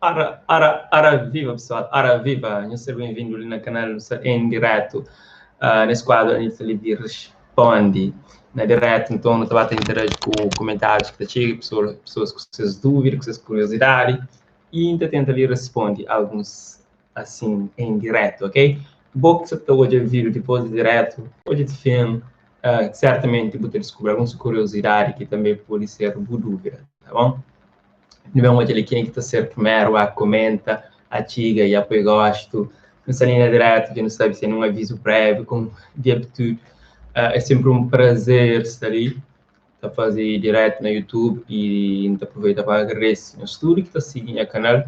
Ora viva, pessoal, ora viva, seja bem-vindo ali no canal em direto, nesse quadro a gente lhe responde na direto, então não estava a interagir com comentários que chegam, pessoas com suas dúvidas, com suas curiosidades, e ainda tenta ali responder alguns assim em direto, ok? Bom que você está hoje a vir depois de direto, hoje de filme, certamente você descobrir algumas curiosidades que também pode ser boa dúvida, tá bom? Vediamo aquele quem que está ser primeiro, comenta, atiga e apoia gosto. Nessa linha direta, que não sabe se é um aviso prévio, como de habitude. É sempre um prazer estar ali, tá fazer direto no YouTube e aproveita para agradecer no estúdio que está seguindo o canal.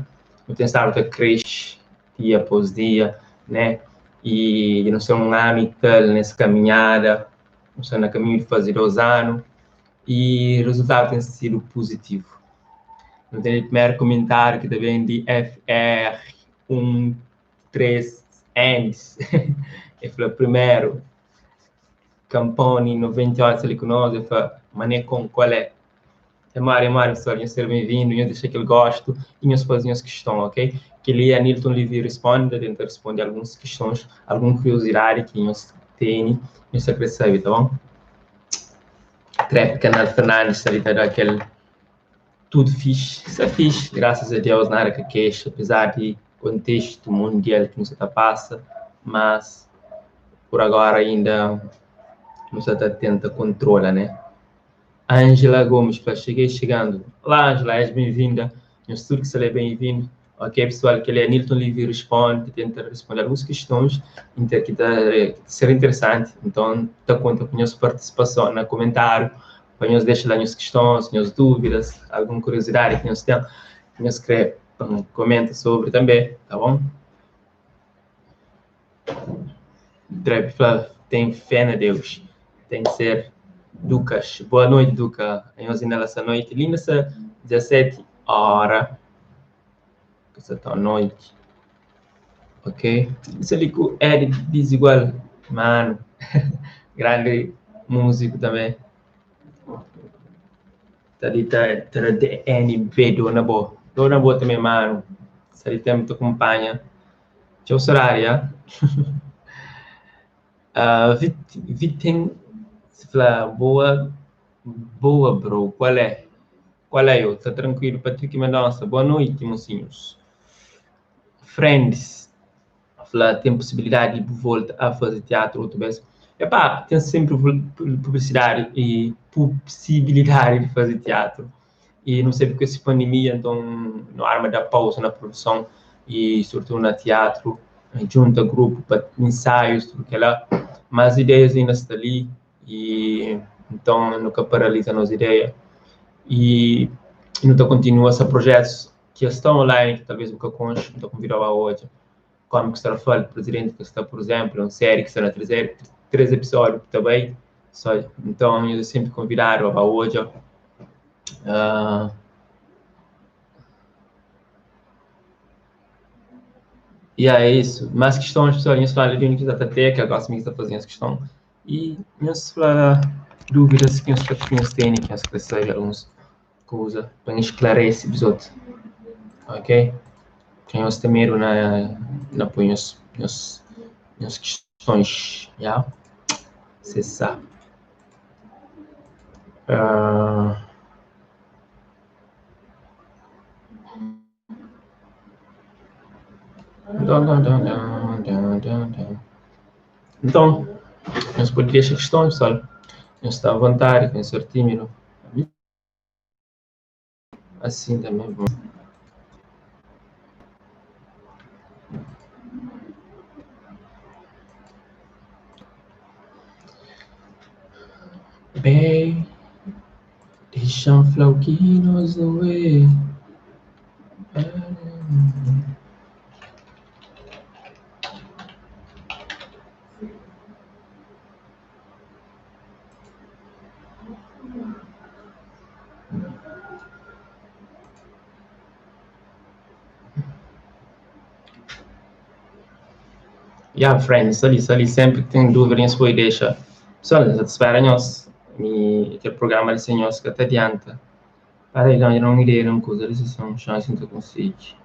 Eu tenho estado a crescer dia após dia, né? E não sei um ano e tal nessa caminhada, não sei no caminho de fazer 2 anos e o resultado tem sido positivo. No primeiro comentário que também de FR13Ns, ele falou primeiro, Camponi 98, se ele conosco, ele falou, mané com qual é? Mário, pessoal, seja bem-vindo, eu deixei que ele gosto, e eu fazer as questões, ok? Que ele é Nilton Livre responde, tenta responder algumas questões, alguma curiosidade que nós tem, eu sempre sabe, tá bom? Trap, Canal Fernandes, ali tá daquele tudo fixe, isso é fixe, graças a Deus, na área que queixa, apesar de contexto mundial que não se está passa, mas por agora ainda não se está tenta controlar, né? Ângela Gomes, cheguei chegando. Olá, Ângela, és bem-vinda. No estudo que você é bem-vindo. Ok, pessoal, que ele é Nilton Livre responde, tenta responder algumas questões que tá ser interessante. Então, tá conta com a sua participação no comentário, para nos deixar lá as questões, as dúvidas, alguma curiosidade que nos tem, que nos escreve, comenta sobre também, tá bom? Tem fé na Deus, tem que ser Lucas. Boa noite, Duca. Nós nessa noite, ali nessa 17 horas, essa noite, ok? Isso ali que é desigual, mano, grande músico também. Tá ali, tá de NB, Dona Boa também, mano. Se ali tem muito acompanha. Tchau, Soraya. Vitem, se falar, boa, bro, qual é? Qual é eu? Tá tranquilo, Patrick Mendonça. Boa noite, mocinhos. Friends, tem possibilidade de voltar a fazer teatro outra vez. Epá, tem sempre publicidade e possibilidade de fazer teatro. E não sei porque essa pandemia, então, não arma da pausa na produção e, sobretudo, no teatro, junta grupo para ensaios, tudo que lá. Mas ideias ainda estão ali e, então, nunca paralisa as ideias. E não continua esses projetos que estão online, que talvez nunca conste, não convidar a hoje. Como que está a falar, o presidente que está, por exemplo, uma série que está na 3 episódios também. Então, eu sempre convidar a hoje. E é isso. Mas questões, pessoal, nós falamos de unidade até que agora me está fazendo essa questão. E nós falamos dúvidas que nós temos, que nós precisamos algumas coisas para esclarecer os outros. Ok? Que nós temos na põe as questões, já? Você sabe. Então, nós podemos deixar questões, pessoal. Nós está à vontade, com ser tímido. Assim também, bom. Bem, deixa um flauquinos no way. Yeah, friends, ali sempre que tem dúvidas, foi deixa. Pessoal, espera nós. Que o programa de senhores que até adianta. Para aí, não ideia, não coisa, eles são chance de conseguir.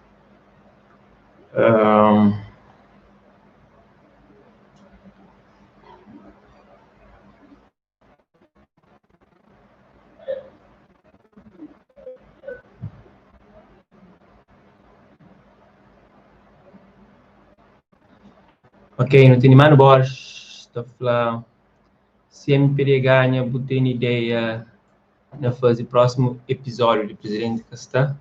Ok, não tem mano Borges, está falando, se a MPD ganha, botei ideia na fase próximo episódio de Presidente Castan.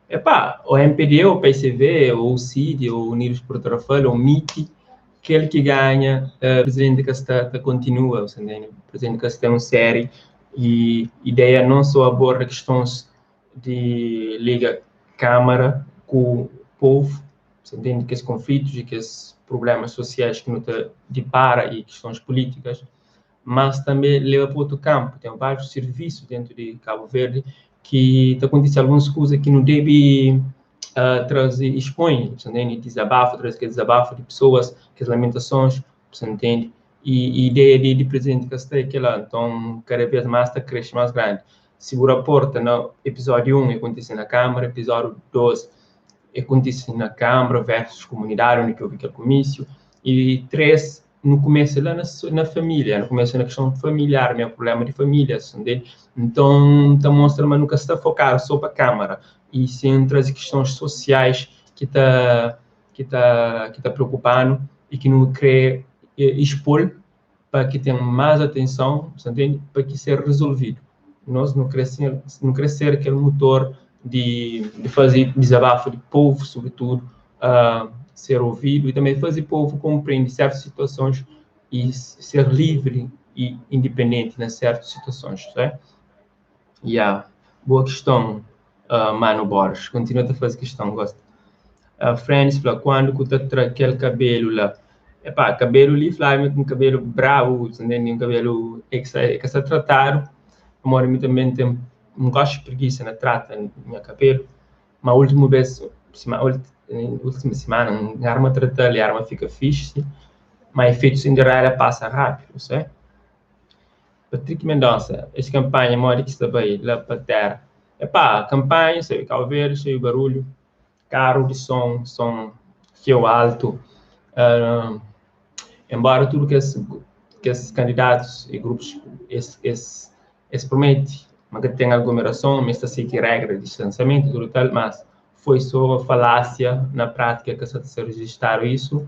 Epá, o MPD, o PCV, ou o CID, ou Unidos por Trafalho, ou o MIT, aquele que ganha, o Presidente Castan continua, o Presidente Castan é uma série, e ideia não só aborda questões de liga Câmara com o povo, você entende que esses conflitos e que esses problemas sociais que não te depara e questões políticas, mas também leva para outro campo. Tem vários serviços dentro de Cabo Verde que acontecem algumas coisas que não deve trazer, expõe, você entende? Desabafo, traz que desabafo de pessoas, que as lamentações, você entende? E a ideia de Presidente Castelho é que lá, então, cada vez mais está crescendo mais grande. Segura a porta no episódio 1, acontece na Câmara, episódio 2, acontece na Câmara versus comunidade, onde eu vi que é o comício, e 3, no começo lá na família, no começo na questão familiar, meu problema de família, entende? Então mostra, mas nunca está focado só para a Câmara, e sim traz questões sociais que tá preocupando e que não quer expor para que tenha mais atenção, entende? Para que seja resolvido. Nós não crescer aquele motor de fazer desabafo de povo, sobretudo, ser ouvido, e também fazer o povo compreender certas situações e ser livre e independente nas certas situações, certo? Boa questão, Mano Borges. Continua a fazer questão, gosto. Friends, quando que tá aquele cabelo lá? Epá, cabelo ali, um cabelo bravo, entende? Um cabelo que está tratado. Amor, eu também tenho não gosto de preguiça na trata minha cabelo, mas a última vez, última semana, a arma tratar ali, a arma fica fixe, mas efeito Cinderela passa rápido, certo? Patrick Mendonça, essa campanha, mora que está bem, lá para a terra. Epá, campanha, sei, Cabo Verde, sei o barulho, carro de som que é alto, embora tudo que esses candidatos e grupos promete, mas que tem aglomeração, mas está seguindo regra de distanciamento e tudo tal, mas foi só falácia na prática que se registraram isso.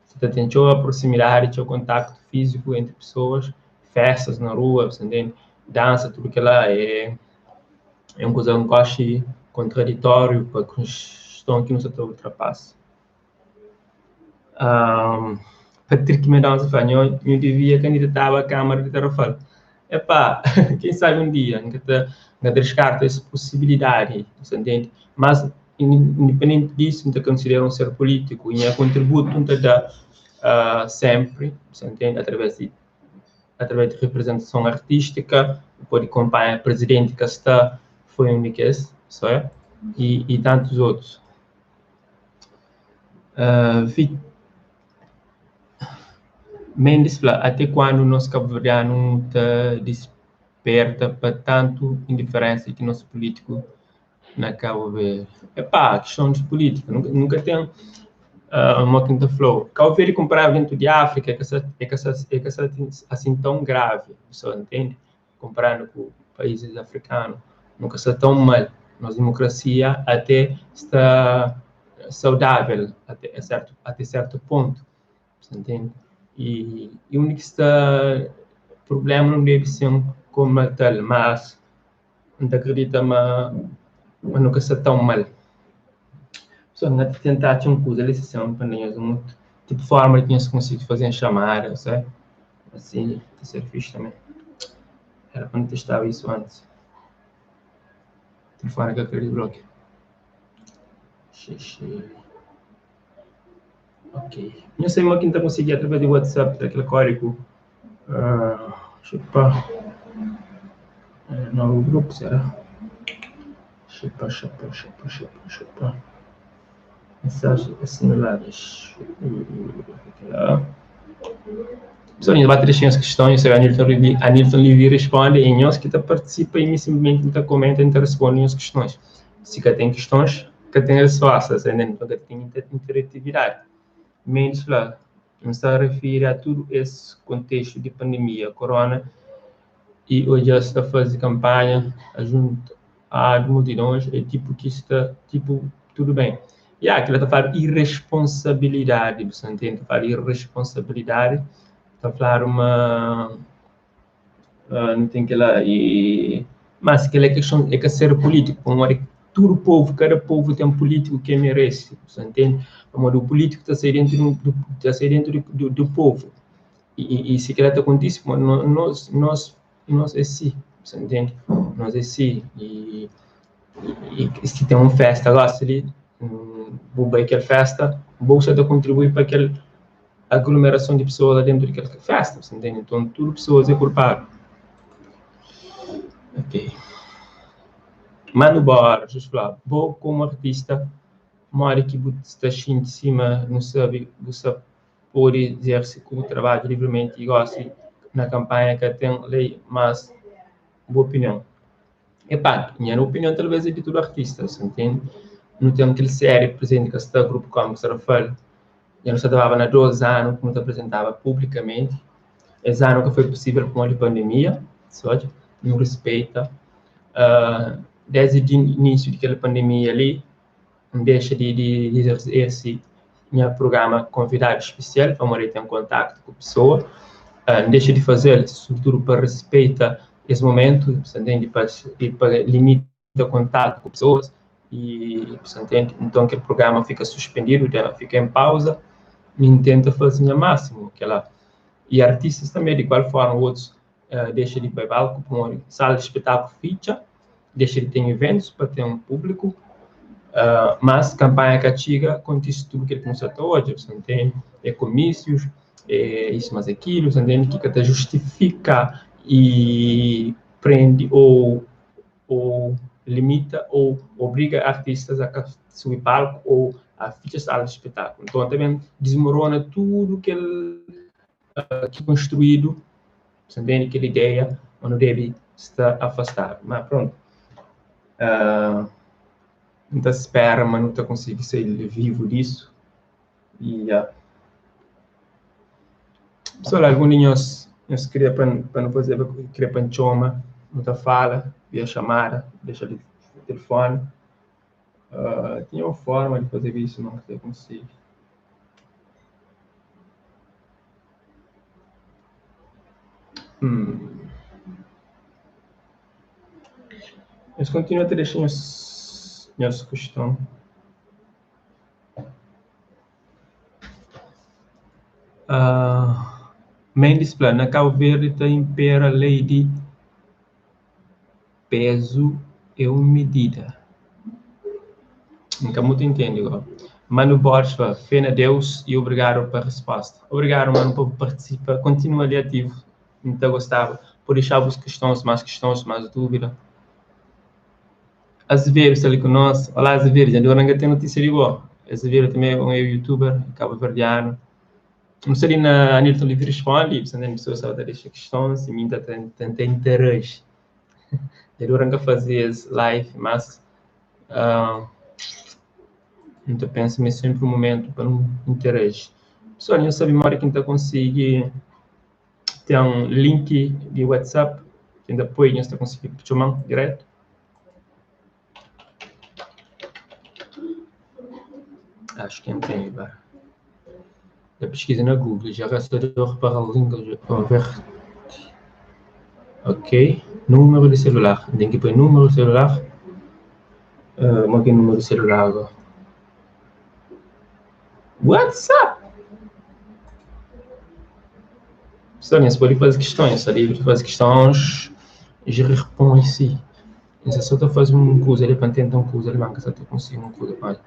Você tentou a proximidade, o contato físico entre pessoas, festas na rua, dança, tudo que lá é uma coisa que eu acho contraditório para a questão que não se ultrapassa. Patrick Mendonça falou, eu devia candidatar à Câmara de Tarrafal. Epá, quem sabe um dia, não descarta essa possibilidade, você entende? Mas, independente disso, não considero um ser político, e a contributo não dá sempre, você entende? Através de representação artística, pode acompanhar o presidente que está, foi um daqueles, certo? E tantos outros. Mendes fala, até quando nós cabo-verdianos desperta para tanto indiferença que nosso político na Cabo Verde? Epá, questão de política, nunca tem uma quinta flow. Cabo Verde comparado dentro de África é assim tão grave, você entende? Comparando com países africanos, nunca está tão mal. Nossa democracia até está saudável até certo ponto, você entende? E o único problema não deve ser como tal, mas não acredita, mas nunca está tão mal. Só não tentar ter uma coisa, eles são muito tipo forma que nós conseguimos fazer chamada, sabe? Assim, tá ser fixe também. Era para não testar isso antes. Telefone que eu queria bloquear. Ok. Eu sei uma quinta conseguir através do WhatsApp, daquele código. Deixa eu pá. Novo grupo, será? Deixa eu pá. Mensagens assinaladas. Pessoal, vai ter as questões, a Nilton Livy responde, e nós que participa e simplesmente comenta e responde as questões. Se tem questões, que tem respostas, então que tem interatividade. Menos lá, não se refere a todo esse contexto de pandemia, corona, e hoje já está fazendo campanha junto a multidões, é tipo que está, tipo, tudo bem. E aquilo está falando irresponsabilidade, você entende? Fala irresponsabilidade, está falando uma... não tem que lá, mas que é questão, é que ser político, como é todo povo, cada povo tem um político que merece, você entende? Como o político está saindo do povo, e se aquilo acontece, nós é si, você entende? Nós é si, e se tem uma festa lá, se ele vou aquela festa, bolsa de contribuir para aquela aglomeração de pessoas lá dentro daquela festa, você entende? Então, tudo pessoas é culpado. Ok. Mano Borges, falar, vou como artista, mora que está em cima, não sabe, você pode exercer o trabalho livremente e gosta na campanha que tem lei, mas boa opinião. Epá, minha opinião talvez é de todo artista, você entende? Não tem aquele série presente que está grupo como o Rafael, eu não estava na 2 anos, como te apresentava publicamente, esse ano que foi possível com a pandemia, só não respeita, desde o início daquela pandemia ali, não deixa de exercer esse meu programa convidado especial, para morar em contato com a pessoa, não deixa de fazer, sobretudo para respeitar esse momento, você entende, para limitar o contato com pessoas, e você entende, então aquele programa fica suspendido, fica em pausa, e tenta fazer o máximo, e artistas também, de igual forma, outros deixam de ir para palco, como sala de espetáculo ficha, deixa de ter eventos para ter um público, mas campanha castiga acontece tudo que ele começou até hoje, você entende? É comícios, é isso, mas aquilo, você entende? Que até justifica e prende ou limita ou obriga artistas a subir palco ou a fichar sala de espetáculo. Então, também desmorona tudo que ele que construído, você entende? Aquela ideia, onde deve estar afastado. Mas pronto. Muita espera, mas não consigo sair vivo disso. E pessoal, alguns nós queria para não fazer, queria para chama, muita fala, via chamada, deixa o telefone. Tinha uma forma de fazer isso, não sei consigo. Mas continua a ter minhas questões. Mendes plana, Cabo Verde tem impera a lei de peso e uma medida. Nunca muito entendo igual. Mano Borges, fé na Deus e obrigado pela resposta. Obrigado, mano, por participar. Continua ali ativo. Muito gostava. Por deixar as questões, mais dúvida. Azevedo está ali conosco. Olá, Azevedo. Já agora tem notícia de boa. Azevedo também é um youtuber, cabo-verdiano. Não sei na Anilton Livre responde, você tem pessoas a deixar questões e muita tenta interagir. Já agora fazer live, mas então penso me sempre um momento para não interagir. Pessoal, eu sabe uma hora que ainda consigo ter um link de WhatsApp que ainda põe, ainda consigo chamar direto. Acho que não tem, vai. Eu pesquisa na Google, já rastreador para o link converte. Ok, número de celular. Tem que pôr número de celular. Como é que é o número de celular agora? WhatsApp! Pessoal, você pode fazer questões, sabe? Fazer questões e responde si. Se só estou fazendo um curso, ele para tentar um curso, ele manca, só estou conseguindo um curso, pai.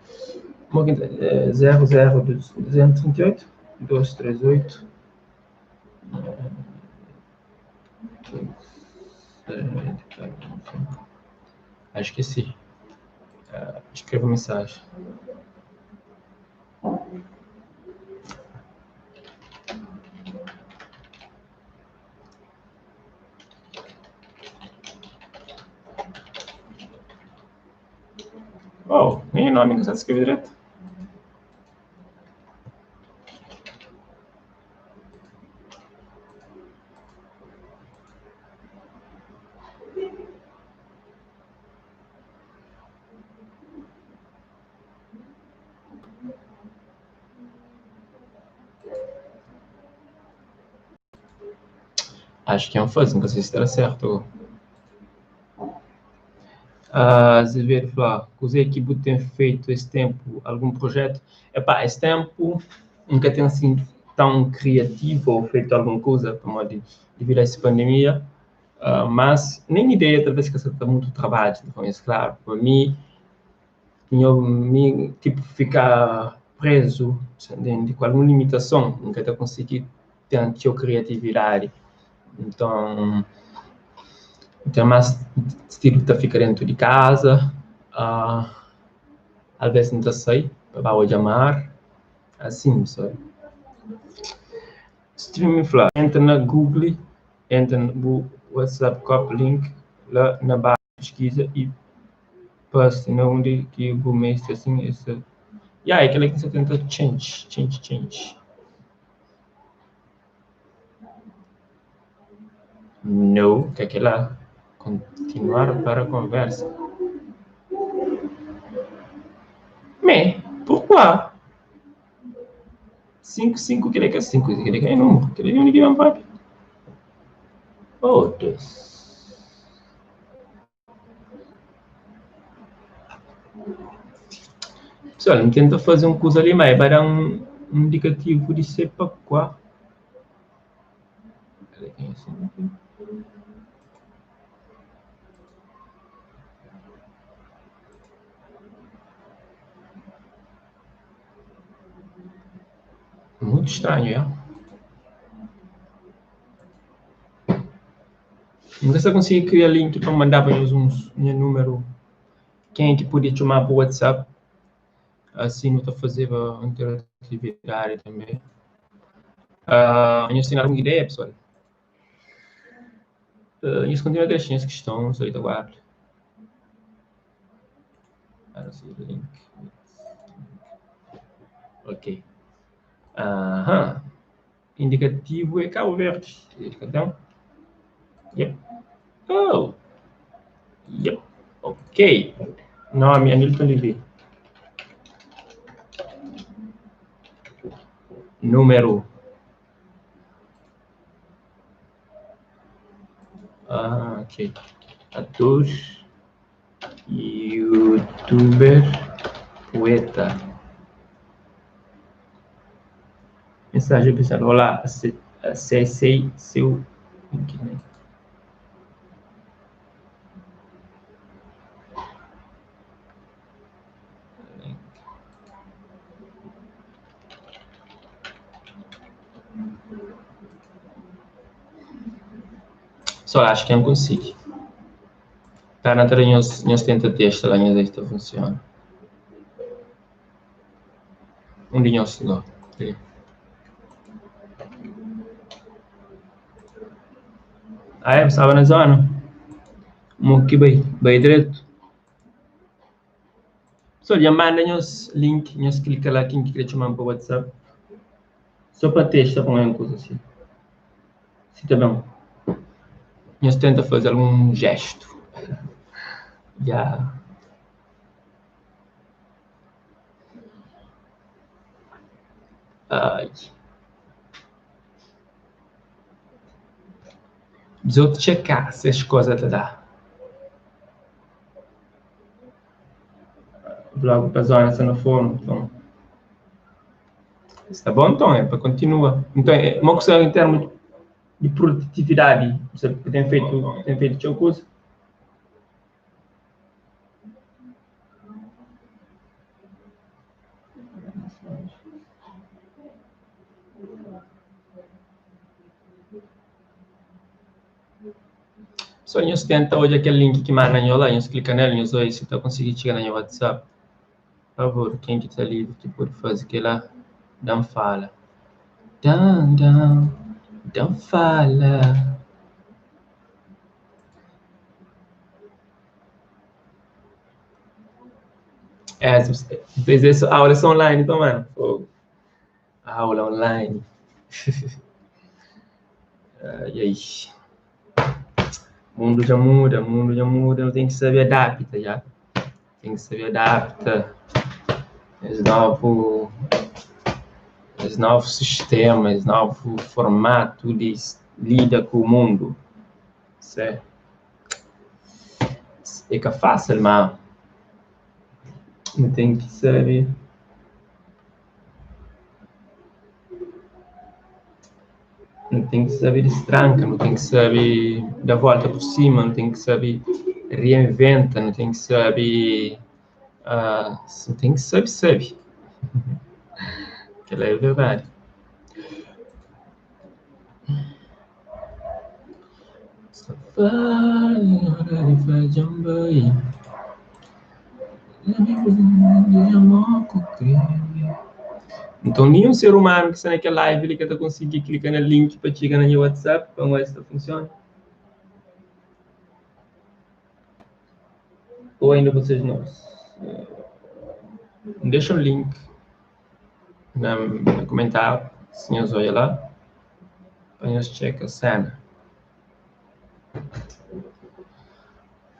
00238 238 acho que sim. Escreva mensagem. Oh, nem o nome que está escrever direto. Acho que é um fuzz, não sei se está certo. Azevedo falar, que a equipe tem feito esse tempo algum projeto? Epá, esse tempo nunca tenho assim tão criativo ou feito alguma coisa como devido a essa pandemia, mas nem ideia talvez que está muito trabalho, então, é claro, para mim, tipo, ficar preso com alguma limitação, nunca estou conseguindo ter a criatividade, então mais estilo de ficar dentro de casa, às vezes não sei, para chamar, assim, sabe? Streaming Flash, entra na Google, entra no WhatsApp Cop Link, lá na barra de pesquisa e passa na onde que o mestre assim, esse. E aí, aquela que você tenta change. No, que aquela continuar para a conversa. Mais, pourquoi? 5, que é 5, que é número, que é único que não vai. Oh, Deus. Pessoal, não tenta fazer um coisa ali, mas vai dar um indicativo de ser para qual. Muito estranho, é? Nunca se conseguir criar link para mandar para eles um número. Quem é que podia chamar para o WhatsApp? Assim não está a fazer a interatividade também. Eles têm alguma ideia, pessoal? Eles continuam a deixar essa questão, só agora. Link. Ok. Aham. Indicativo é Cabo Verde. Então, yep. Oh. Yep. Ok. Nome, Anilton Livi. Número. Ok. Ator, youtuber, poeta. Mensagem pessoal. Olá, acessei seu link, né? Só acho que não consigo. Tá na tela nós tenta testa lá em esta funciona. Um de nós não. Ah, é, estava na zona. Aqui bem direto. Só já manda nos link, nós clica lá quem quer chamar para o WhatsApp. Só para testa com uma coisa assim. Se tá bom. Nós tenta fazer algum gesto. Já. Ai. Dos checar se as coisas te dá. Logo para a zona, se não for, então. Está bom, então, é para continuar. Então, é uma questão em termos de produtividade. Você tem feito seu curso? Só nós tenta hoje aquele link que manda lá, nós clica nele, nós dois, se tá conseguindo chegar no WhatsApp. Por favor, quem que está livre, que pode fazer que lá, não fala. Não fala. Fez isso, aulas online, então, mano. Pô, aula online. E aí? Mundo já muda, não tem que saber adaptar, já. Tem que saber adaptar. Os novos sistemas, novo formato de lida com o mundo. Certo? Fica fácil, mas não tem que saber. Não tem que saber destranca, não tem que saber dar volta por cima, não tem que saber reinventa, não tem que saber. Não tem que saber. Aquela é a verdade. Então, nenhum ser humano que está naquela live ele está conseguindo clicar no link para chegar no WhatsApp, para ver se funciona. Ou ainda vocês não. Deixa o link no comentário, senhores, olha lá, para nós checar a cena.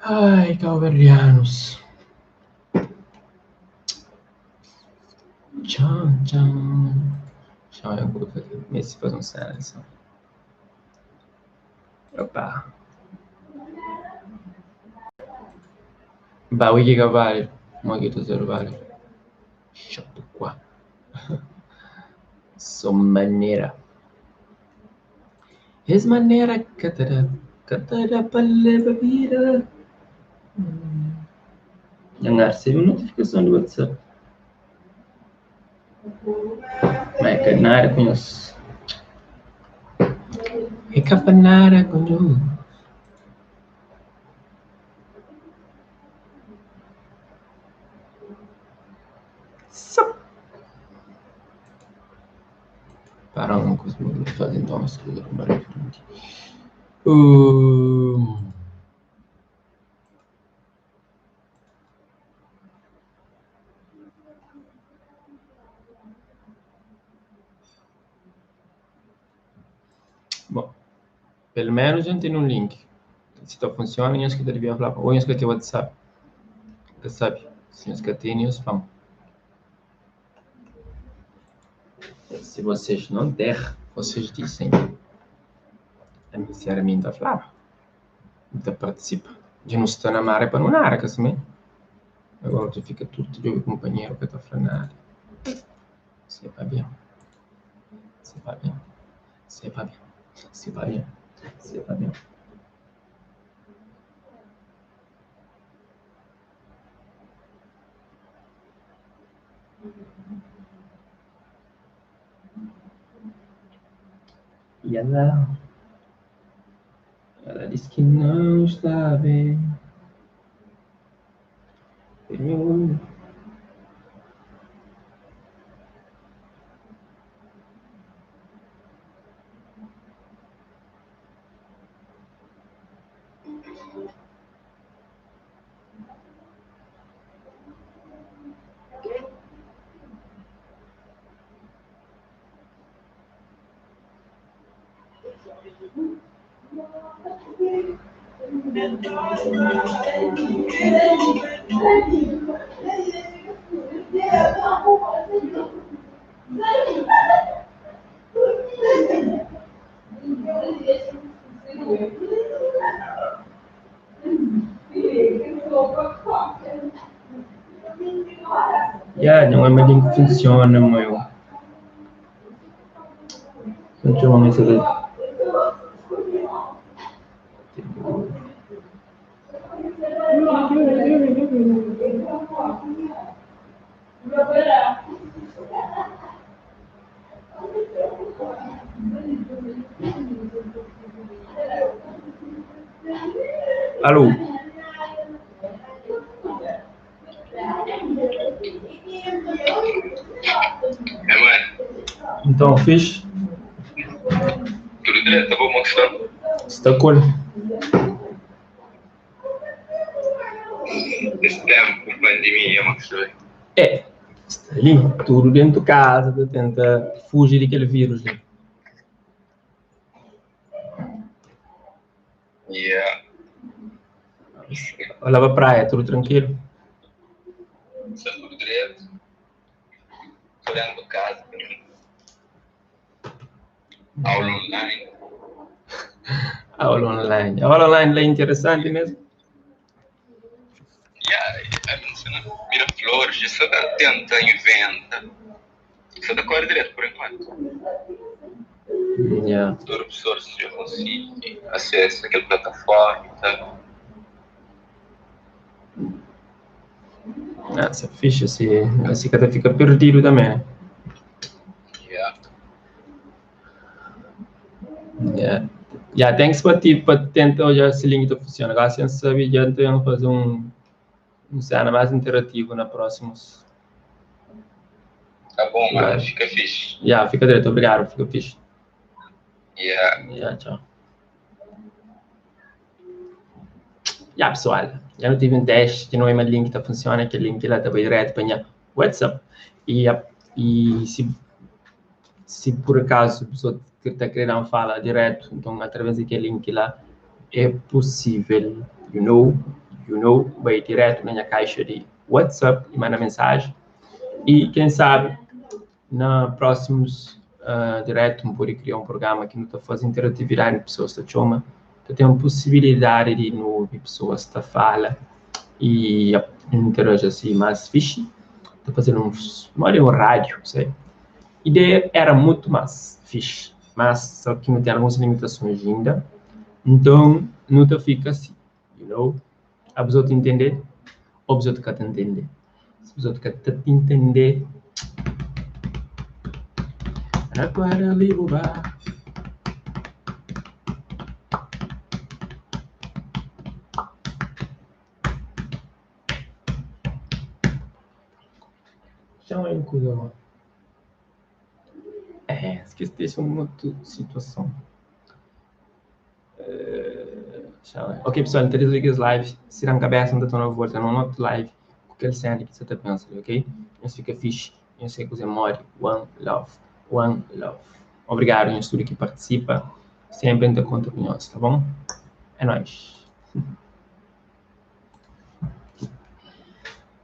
Ai, calverianos. Tchau, tchau. Tchau, eu vou ver se faz um cena. Opa. Bawi que vale. Mogito zero vale. Chato qua. Sou maneira. Es maneira catara palle bebida. Jangan recebe notificação do WhatsApp. Mas que nada com isso. É capanara com isso. Para uma coisa que eu fazer então umas coisas para frente. Bom, pelo menos a gente tem um link. Se está funcionando, nós que devia falar, ou nós que tem WhatsApp. Você sabe, se nós que tem, nós vamos. Se vocês não der, vocês dizem. Sinceramente, a falar. Então participa. De não estar na maré para não nada, que assim. Agora tu fica tudo de companheiro que está falando nada. C'est pas bien. C'est pas bien. C'est pas bien. C'est pas bien. C'est pas bien. E ela disse que não está bem. Eu... não é mais bem que funciona, meu. Deixa eu ver mais aqui. Alô? É, mano. Então, fixe? Tudo direito, tá bom, uma questão. Está cool. Esse tempo com pandemia é uma questão. Está ali, tudo dentro de casa, tenta fugir daquele vírus. Né? Yeah. Olha pra praia, tudo tranquilo. Está tudo direto. Olhando casa também. Aula online. Aula online. Aula online é interessante mesmo. Miraflores, isso tenta, inventa. Isso da corre direto, por enquanto. Yeah. Todo professor já consegue acesso àquela plataforma, tá? Isso é fixe, assim cada fica perdido também. Yeah, thanks para tentar olhar se link funciona. Agora, se sabe, já vamos fazer um cena mais interativo na próximos. Tá bom, mano. Fica fixe. Yeah, fica direto. Obrigado. Fica fixe. Yeah, tchau. Pessoal. Já não tive um teste de não é link que funciona, que link lá está direto para o WhatsApp. E se por acaso a pessoa que está querendo falar direto, então através daquele link lá, é possível, you know, vai direto na minha caixa de WhatsApp e manda mensagem. E quem sabe, na próximos direto, pode criar um programa que não está fazendo interatividade com pessoas da chama, tem uma possibilidade de novo pessoas da fala e interagir assim mais fixe, está fazendo um rádio, sei. A ideia era muito mais fixe, mas só que não tem algumas limitações ainda. Então, não fica assim, you know? A pessoa te entender, a pessoa quer te entender. Se a pessoa quer te entender, agora ligo bar. Chama ele com o esqueci desse uma outra situação. Ok, pessoal, então desliga as lives. Se não cabeça, não estou volta numa outra live. Qualquer cena que você está pensando, ok? Isso fica fixe. Eu sei que você morre. One love. One love. Obrigado, em tudo que participa. Sempre em conta com nós, tá bom? É nóis.